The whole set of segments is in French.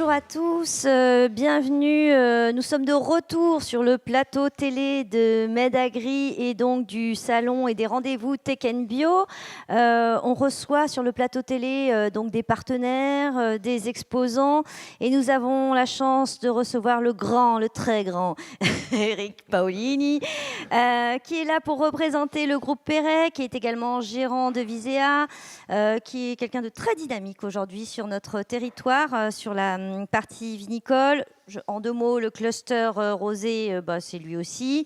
Bonjour à tous, bienvenue. Nous sommes de retour sur le plateau télé de MedAgri et donc du salon et des rendez-vous Tech & Bio. On reçoit sur le plateau télé donc des partenaires, des exposants et nous avons la chance de recevoir le très grand Eric Paolini qui est là pour représenter le groupe Perret, qui est également gérant de Visea, qui est quelqu'un de très dynamique aujourd'hui sur notre territoire, sur la partie vinicole. En 2 mots, le cluster rosé, c'est lui aussi.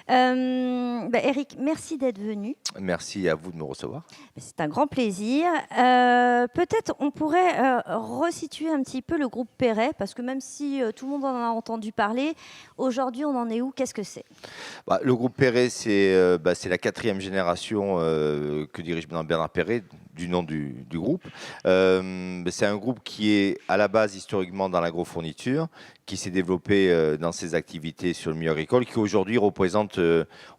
Eric, merci d'être venu. Merci à vous de me recevoir. C'est un grand plaisir. Peut-être on pourrait resituer un petit peu le groupe Perret, parce que même si tout le monde en a entendu parler, aujourd'hui on en est où? Qu'est-ce que c'est? Le groupe Perret, c'est la 4e génération que dirige maintenant Bernard Perret, du nom du groupe. C'est un groupe qui est à la base historiquement dans l'agrofourniture, qui s'est développé dans ses activités sur le milieu agricole, qui aujourd'hui représente,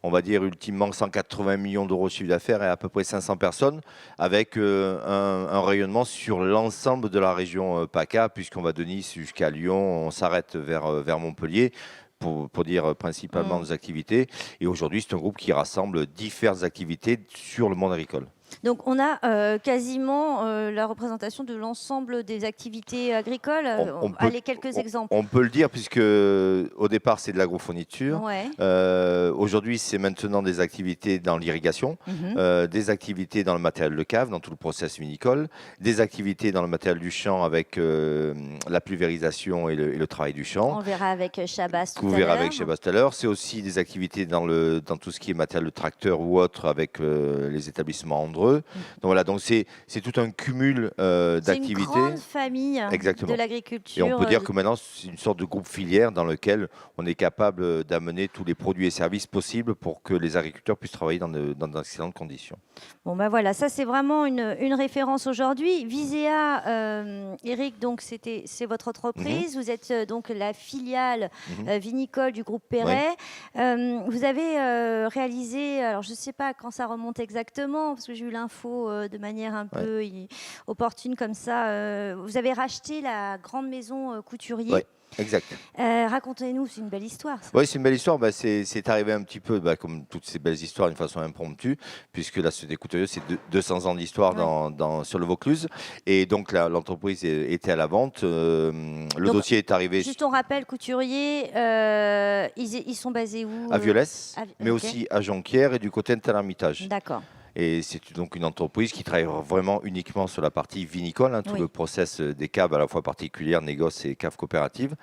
on va dire, ultimement 180 millions d'euros de chiffre d'affaires et à peu près 500 personnes, avec un rayonnement sur l'ensemble de la région PACA, puisqu'on va de Nice jusqu'à Lyon, on s'arrête vers Montpellier, pour dire principalement nos activités. Et aujourd'hui, c'est un groupe qui rassemble diverses activités sur le monde agricole. Donc on a quasiment la représentation de l'ensemble des activités agricoles. Allez, quelques exemples. On peut le dire, puisque au départ c'est de l'agrofourniture. Ouais. Aujourd'hui c'est maintenant des activités dans l'irrigation, des activités dans le matériel de cave, dans tout le process vinicole, des activités dans le matériel du champ avec la pulvérisation et le travail du champ. On verra avec Chabas tout à l'heure. Vous verrez avec Chabas tout à l'heure. C'est aussi des activités dans tout ce qui est matériel de tracteur ou autre avec les établissements Andreux. Donc voilà, donc c'est tout un cumul d'activités. C'est une grande famille de l'agriculture. Et on peut dire que maintenant c'est une sorte de groupe filière dans lequel on est capable d'amener tous les produits et services possibles pour que les agriculteurs puissent travailler dans d'excellentes conditions. Bon voilà, ça c'est vraiment une référence aujourd'hui. Visea, Eric, donc c'est votre entreprise. Vous êtes donc la filiale vinicole du groupe Perret. Vous avez réalisé, alors je ne sais pas quand ça remonte exactement, parce que j'ai eu l'info de manière un peu opportune comme ça. Vous avez racheté la grande maison Couturier. Oui, exact. Racontez-nous, c'est une belle histoire. Oui, c'est une belle histoire. C'est arrivé un petit peu comme toutes ces belles histoires d'une façon impromptue, puisque la Société Couturier, c'est 200 ans d'histoire sur le Vaucluse. Et donc l'entreprise était à la vente. Le dossier est arrivé. Juste on rappelle, Couturier, ils sont basés où? À Violès, mais aussi à Jonquière et du côté de Tel-Hermitage. D'accord. Et c'est donc une entreprise qui travaille vraiment uniquement sur la partie vinicole, tout le process des caves à la fois particulières, négoce et caves coopératives.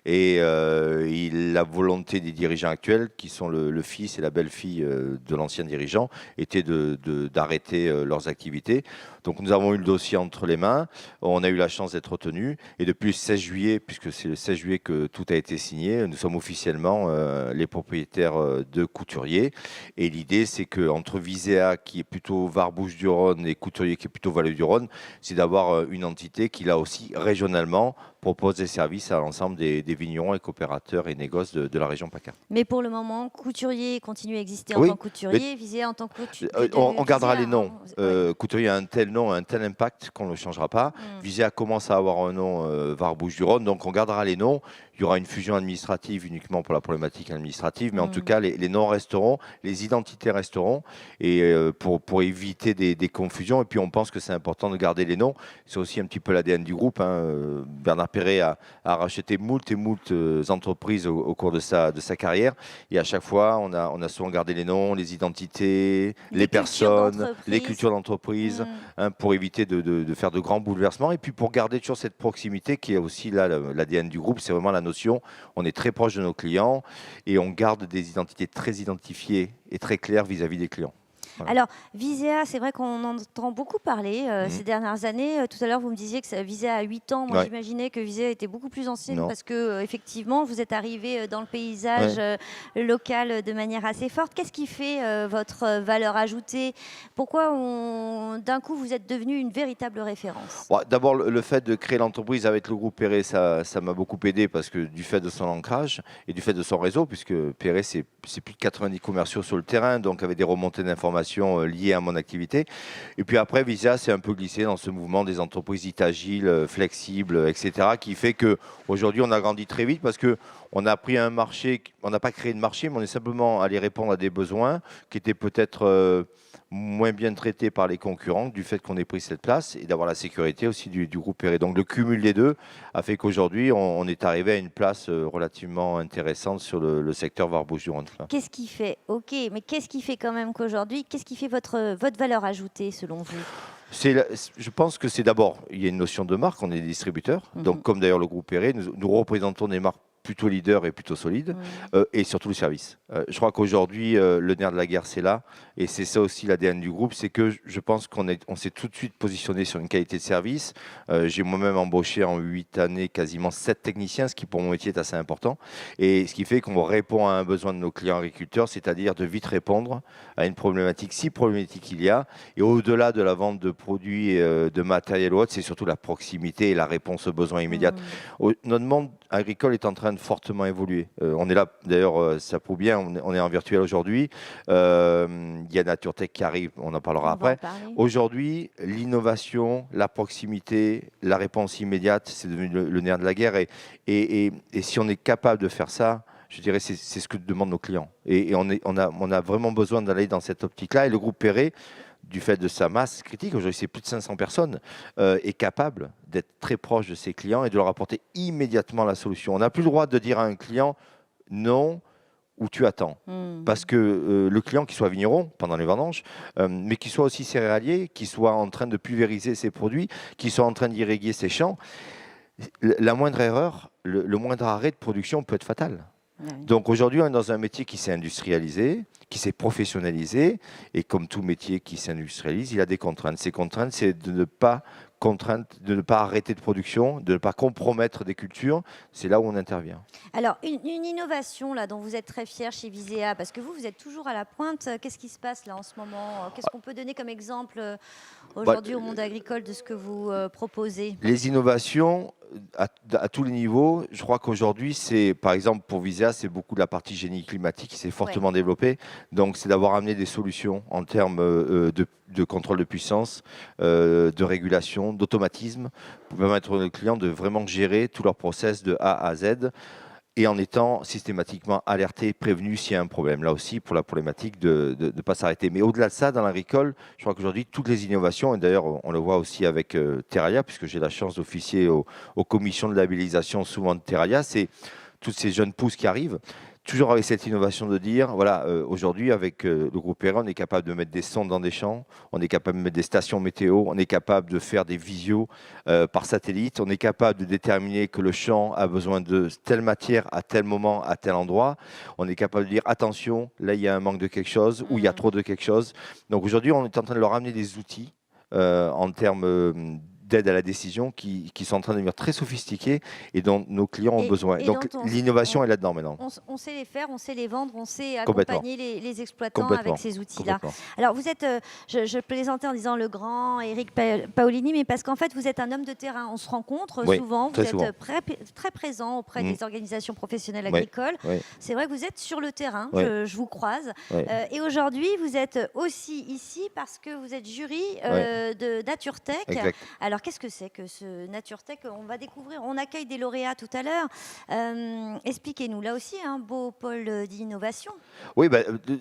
Et la volonté des dirigeants actuels, qui sont le fils et la belle-fille de l'ancien dirigeant, était d'arrêter leurs activités. Donc nous avons eu le dossier entre les mains, on a eu la chance d'être retenu. Et depuis le 16 juillet, puisque c'est le 16 juillet que tout a été signé, nous sommes officiellement les propriétaires de Couturier. Et l'idée, c'est qu'entre Visea, qui est plutôt Var-Bouches-du-Rhône, et Couturier, qui est plutôt Vallée-du-Rhône, c'est d'avoir une entité qui, là aussi, régionalement, propose des services à l'ensemble des vignerons et coopérateurs et négoces de la région PACA. Mais pour le moment, Couturier continue à exister en tant que Couturier, Visea en tant que Couturier. On gardera les noms. Couturier a un tel nom, un tel impact qu'on ne le changera pas. Visea commence à avoir un nom Var-Bouches-du-Rhône, donc on gardera les noms. Il y aura une fusion administrative uniquement pour la problématique administrative, mais en tout cas, les noms resteront, les identités resteront, et pour éviter des confusions. Et puis, on pense que c'est important de garder les noms. C'est aussi un petit peu l'ADN du groupe. Bernard Perret a racheté moult entreprises au cours de sa carrière. Et à chaque fois, on a souvent gardé les noms, les identités, les personnes, les cultures d'entreprise, pour éviter de faire de grands bouleversements. Et puis, pour garder toujours cette proximité qui est aussi là l'ADN du groupe, c'est vraiment la notion, on est très proche de nos clients et on garde des identités très identifiées et très claires vis-à-vis des clients. Voilà. Alors, Visea, c'est vrai qu'on en entend beaucoup parler ces dernières années. Tout à l'heure, vous me disiez que ça Visea a 8 ans. Moi, j'imaginais que Visea était beaucoup plus ancienne parce que, effectivement, vous êtes arrivé dans le paysage local de manière assez forte. Qu'est-ce qui fait votre valeur ajoutée? Pourquoi, d'un coup, vous êtes devenu une véritable référence? D'abord, le fait de créer l'entreprise avec le groupe Perret, ça m'a beaucoup aidé parce que du fait de son ancrage et du fait de son réseau, puisque Perret, c'est plus de 90 commerciaux sur le terrain, donc avec des remontées d'informations transformation liée à mon activité. Et puis après, Visia s'est un peu glissé dans ce mouvement des entreprises dites agiles, flexibles, etc., qui fait qu'aujourd'hui, on a grandi très vite parce qu'on a pris un marché, on n'a pas créé de marché, mais on est simplement allé répondre à des besoins qui étaient peut-être moins bien traités par les concurrents du fait qu'on ait pris cette place et d'avoir la sécurité aussi du groupe Perret. Donc le cumul des deux a fait qu'aujourd'hui, on est arrivé à une place relativement intéressante sur le secteur Var-Bouches-du-Rhône. Qu'est-ce qui fait, ok, mais qu'est-ce qui fait quand même qu'aujourd'hui, qu'est-ce qui fait votre valeur ajoutée selon vous? Je pense que c'est d'abord, il y a une notion de marque, on est distributeur, donc comme d'ailleurs le groupe Perret, nous représentons des marques plutôt leader et plutôt solide, et surtout le service. Je crois qu'aujourd'hui, le nerf de la guerre, c'est là, et c'est ça aussi l'ADN du groupe, c'est que je pense qu'on s'est tout de suite positionné sur une qualité de service. J'ai moi-même embauché en 8 années quasiment 7 techniciens, ce qui pour mon métier est assez important, et ce qui fait qu'on répond à un besoin de nos clients agriculteurs, c'est-à-dire de vite répondre à une problématique, si problématique il y a, et au-delà de la vente de produits, de matériel ou autre, c'est surtout la proximité et la réponse aux besoins immédiats. Notre monde agricole est en train de fortement évoluer. On est là, d'ailleurs, ça prouve bien, on est en virtuel aujourd'hui. Il y a NatureTech qui arrive, on en parlera après. Aujourd'hui, l'innovation, la proximité, la réponse immédiate, c'est devenu le nerf de la guerre. Et si on est capable de faire ça, je dirais c'est ce que demandent nos clients. Et on a vraiment besoin d'aller dans cette optique-là. Et le groupe Perret, du fait de sa masse critique, aujourd'hui c'est plus de 500 personnes, est capable d'être très proche de ses clients et de leur apporter immédiatement la solution. On n'a plus le droit de dire à un client non ou tu attends. Parce que le client, qui soit vigneron pendant les vendanges, mais qui soit aussi céréalier, qui soit en train de pulvériser ses produits, qui soit en train d'irriguer ses champs, la moindre erreur, le moindre arrêt de production peut être fatal. Donc aujourd'hui, on est dans un métier qui s'est industrialisé, qui s'est professionnalisé, et comme tout métier qui s'industrialise, il a des contraintes. Ces contraintes, c'est de ne pas arrêter de production, de ne pas compromettre des cultures. C'est là où on intervient. Alors, une innovation là, dont vous êtes très fier chez Visea, parce que vous êtes toujours à la pointe. Qu'est-ce qui se passe là en ce moment? Qu'est-ce qu'on peut donner comme exemple aujourd'hui au monde agricole de ce que vous proposez? Les innovations, à tous les niveaux, je crois qu'aujourd'hui, c'est, par exemple, pour Visea, c'est beaucoup de la partie génie climatique qui s'est fortement développée. Donc, c'est d'avoir amené des solutions en termes de contrôle de puissance, de régulation, d'automatisme, pour permettre aux clients de vraiment gérer tout leur process de A à Z, et en étant systématiquement alerté, prévenu s'il y a un problème. Là aussi, pour la problématique de ne pas s'arrêter. Mais au-delà de ça, dans l'agricole, je crois qu'aujourd'hui, toutes les innovations, et d'ailleurs, on le voit aussi avec Terralia, puisque j'ai la chance d'officier aux commissions de labellisation souvent de Terralia, c'est toutes ces jeunes pousses qui arrivent, toujours avec cette innovation de dire, voilà, aujourd'hui, avec le groupe Perret, on est capable de mettre des sondes dans des champs, on est capable de mettre des stations météo, on est capable de faire des visios par satellite, on est capable de déterminer que le champ a besoin de telle matière à tel moment, à tel endroit. On est capable de dire, attention, là, il y a un manque de quelque chose, ou il y a trop de quelque chose. Donc aujourd'hui, on est en train de leur amener des outils en termes d'aide à la décision qui sont en train de devenir très sophistiqués et dont nos clients ont besoin. Donc l'innovation est là-dedans maintenant. On sait les faire, on sait les vendre, on sait accompagner les exploitants avec ces outils-là. Alors vous êtes, je plaisantais en disant le grand Éric Paolini, mais parce qu'en fait vous êtes un homme de terrain. On se rencontre souvent, vous êtes très présent auprès des organisations professionnelles agricoles. C'est vrai que vous êtes sur le terrain, je vous croise. Et aujourd'hui vous êtes aussi ici parce que vous êtes jury de NatureTech. Exact. Alors qu'est-ce que c'est que ce NatureTech? On va découvrir, on accueille des lauréats tout à l'heure. Expliquez-nous, là aussi, un beau pôle d'innovation. Oui,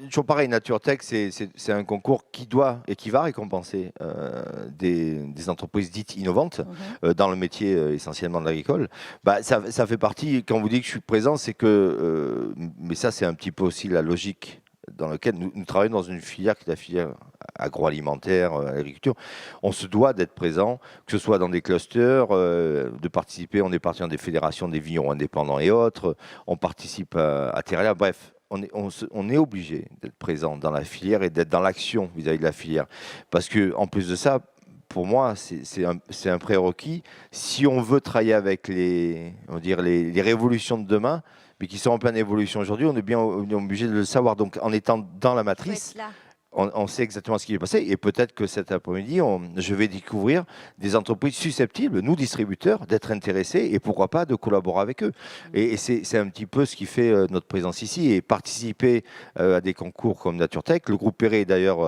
toujours pareil, NatureTech, c'est un concours qui doit et qui va récompenser des entreprises dites innovantes dans le métier essentiellement de l'agricole. Ça fait partie, quand vous dites que je suis présent, c'est que, mais ça c'est un petit peu aussi la logique dans laquelle nous travaillons dans une filière qui est la filière agroalimentaire, agriculture. On se doit d'être présent, que ce soit dans des clusters, de participer. On est parti dans des fédérations des vignerons indépendants et autres. On participe à Terralia. Bref, on est obligé d'être présent dans la filière et d'être dans l'action vis-à-vis de la filière. Parce que en plus de ça, pour moi, c'est un prérequis. Si on veut travailler avec les révolutions de demain, mais qui sont en pleine évolution aujourd'hui, on est bien obligé de le savoir. Donc, en étant dans la matrice, on sait exactement ce qui est passé et peut-être que cet après-midi, je vais découvrir des entreprises susceptibles, nous distributeurs, d'être intéressés et pourquoi pas de collaborer avec eux. Et c'est un petit peu ce qui fait notre présence ici et participer à des concours comme NatureTech. Le groupe Perret, d'ailleurs,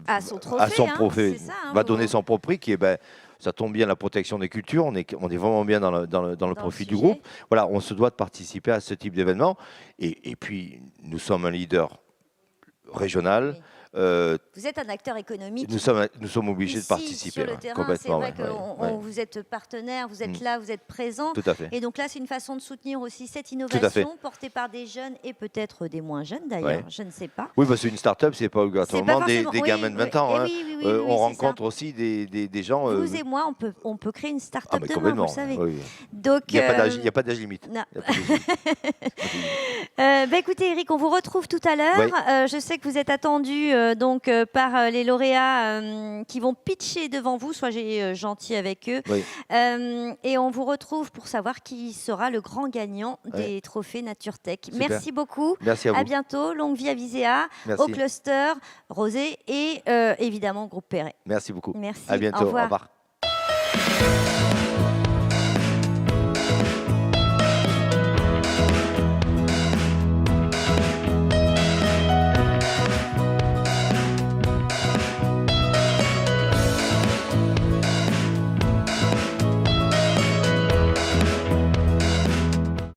à son trophée, va donner son propre prix qui est... ça tombe bien, la protection des cultures, on est vraiment bien dans le profil du groupe. Voilà, on se doit de participer à ce type d'événement. Et puis, nous sommes un leader régional. Oui. Vous êtes un acteur économique. Nous sommes obligés de participer. Sur le terrain, c'est vrai que vous êtes partenaire, vous êtes là, vous êtes présent. Tout à fait. Et donc là, c'est une façon de soutenir aussi cette innovation portée par des jeunes et peut-être des moins jeunes d'ailleurs, je ne sais pas. Oui, parce qu'une start-up, ce n'est pas obligatoirement des gamins de 20 ans. On rencontre aussi des gens... Vous et moi, on peut créer une start-up demain, vous le savez. Donc, il n'y a pas d'âge limite. Écoutez, Eric, on vous retrouve tout à l'heure. Je sais que vous êtes attendu par les lauréats qui vont pitcher devant vous. Soyez gentils avec eux. Et on vous retrouve pour savoir qui sera le grand gagnant des trophées NatureTech. Super. Merci beaucoup. Merci à vous. À bientôt. Longue vie à Visea, au cluster Rosé et évidemment au groupe Perret. Merci beaucoup. Merci. À bientôt. Au revoir. Au revoir.